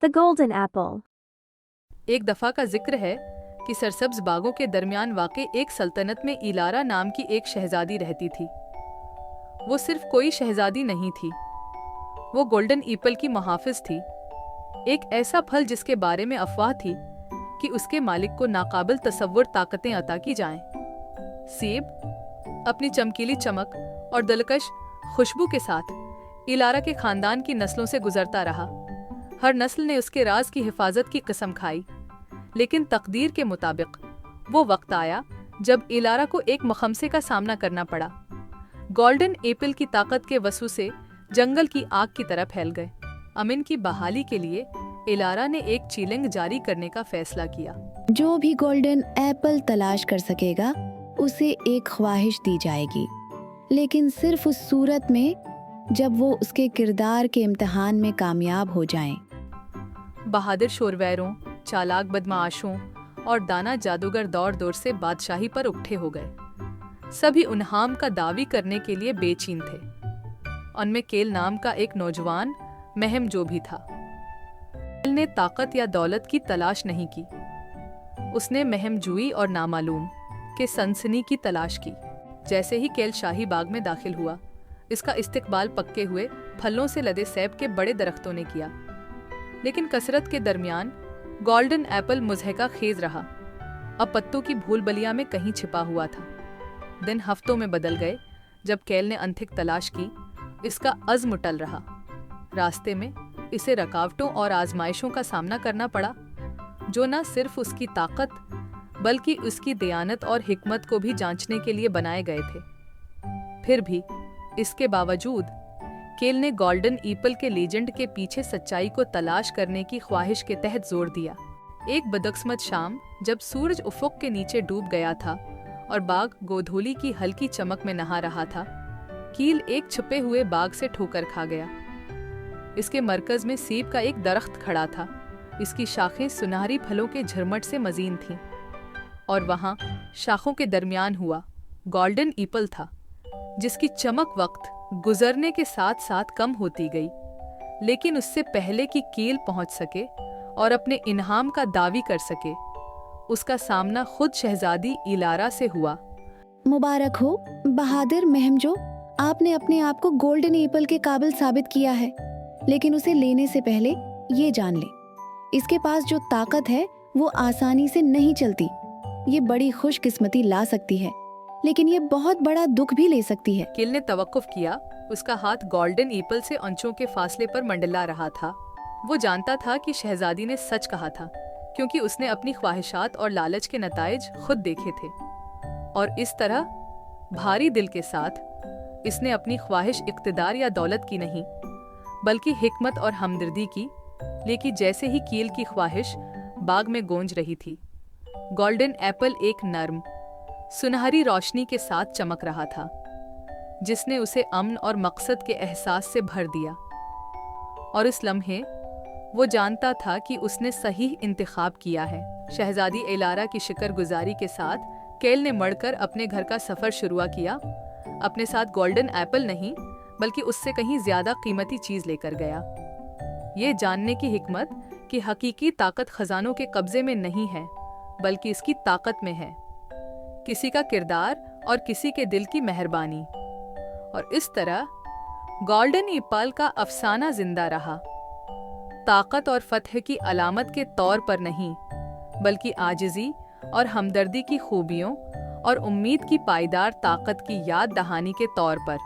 The Golden Apple. एक दफा का जिक्र है कि सरसब्ज बागों के दरमियान वाक़े एक सल्तनत में इलारा नाम की एक शहजादी रहती थी। वो सिर्फ कोई शहजादी नहीं थी, वो गोल्डन एप्पल की मुहाफिज थी, एक ऐसा फल जिसके बारे में अफवाह थी कि उसके मालिक को नाकाबिल तसव्वुर ताकतें अता की जाएं। सेब अपनी चमकीली चमक और दिलकश खुशबू के साथ इलारा के खानदान की नस्लों से गुजरता रहा। हर नस्ल ने उसके राज की हिफाजत की कसम खाई, लेकिन तकदीर के मुताबिक वो वक्त आया जब इलारा को एक मुखमसे का सामना करना पड़ा। गोल्डन एप्पल की ताकत के वसूसे जंगल की आग की तरह फैल गए। अमिन की बहाली के लिए इलारा ने एक चैलेंज जारी करने का फैसला किया। जो भी गोल्डन एप्पल तलाश कर सकेगा उसे एक ख्वाहिश दी जाएगी, लेकिन सिर्फ उस सूरत में जब वो उसके किरदार के इम्तिहान में कामयाब हो जाएं। बहादुर शोरवैरों, चालाक बदमाशों और दाना जादूगर दौर दौर से बादशाही पर उठे हो गए। सभी उन्हाम का दावी करने के लिए बेचैन थे। उनमें केल नाम का एक नौजवान महम जो भी था। केल ने ताकत या दौलत की तलाश नहीं की, उसने महमजूई और नामालूम के सनसनी की तलाश की। जैसे ही केल शाही बाग में दाखिल हुआ, इसका इस्तकबाल पक्के हुए फलों से लदे सेब के बड़े दरख्तों ने किया, लेकिन कसरत के दरमियान गोल्डन एप्पल मुज़हका खेज रहा। अब पत्तों की भूल बलिया में कहीं छिपा हुआ था। दिन हफ्तों में बदल गए जब केल ने अनथिक तलाश की। इसका अज़्म टल रहा। रास्ते में इसे रकावटों और आजमाइशों का सामना करना पड़ा, जो न सिर्फ उसकी ताकत बल्कि उसकी दयानत और हिकमत को भी जांचने के लिए बनाए गए थे। फिर भी इसके बावजूद केल ने गोल्डन एप्पल के लेजेंड के पीछे सच्चाई को तलाश करने की ख्वाहिश के तहत जोर दिया। एक बदकिस्मत शाम जब सूरज उफ़ुक़ के नीचे डूब गया था और बाग गोधूली की हल्की चमक में नहा रहा था, कील एक छुपे हुए बाग से ठोकर खा गया। इसके मरकज में सेब का एक दरख्त खड़ा था। इसकी शाखें सुनहरी फलों के झरमट से मजीन थीं, और वहाँ शाखों के दरमियान हुआ गोल्डन एप्पल था, जिसकी चमक वक्त गुजरने के साथ साथ कम होती गई। लेकिन उससे पहले कि कील पहुंच सके और अपने इनाम का दावी कर सके, उसका सामना खुद शहजादी इलारा से हुआ। मुबारक हो बहादुर महमजो, आपने अपने आप को गोल्डन एप्पल के काबिल साबित किया है। लेकिन उसे लेने से पहले ये जान ले, इसके पास जो ताकत है वो आसानी से नहीं चलती। ये बड़ी खुशकिस्मती ला सकती है, लेकिन ये बहुत बड़ा दुख भी ले सकती है। किल ने तवक्कुफ किया। उसका हाथ गोल्डन एप्पल से अंचों के फासले पर मंडला रहा था। वो जानता था कि शहजादी ने सच कहा था, क्योंकि उसने अपनी ख्वाहिशात और लालच के नताइज खुद देखे थे। और इस तरह भारी दिल के साथ इसने अपनी ख्वाहिश इक़्तिदार या दौलत की नहीं, बल्कि हिकमत और हमदर्दी की। लेकिन जैसे ही कील की ख्वाहिश बाग में गूंज रही थी, गोल्डन एप्पल एक नर्म सुनहरी रोशनी के साथ चमक रहा था, जिसने उसे अमन और मकसद के एहसास से भर दिया। और इस लम्हे वो जानता था कि उसने सही इंतखाब किया है। शहजादी इलारा की शुक्रगुजारी के साथ केल ने मड़कर अपने घर का सफ़र शुरू किया। अपने साथ गोल्डन एप्पल नहीं, बल्कि उससे कहीं ज़्यादा कीमती चीज़ लेकर गया। ये जानने की हिकमत कि हकीकी ताकत खजानों के कब्जे में नहीं है, बल्कि इसकी ताकत में है, किसी का किरदार और किसी के दिल की मेहरबानी। और इस तरह गोल्डन एप्पल का अफसाना जिंदा रहा, ताकत और फतह की अलामत के तौर पर नहीं, बल्कि आजिज़ी और हमदर्दी की खूबियों और उम्मीद की पायदार ताकत की याद दहानी के तौर पर।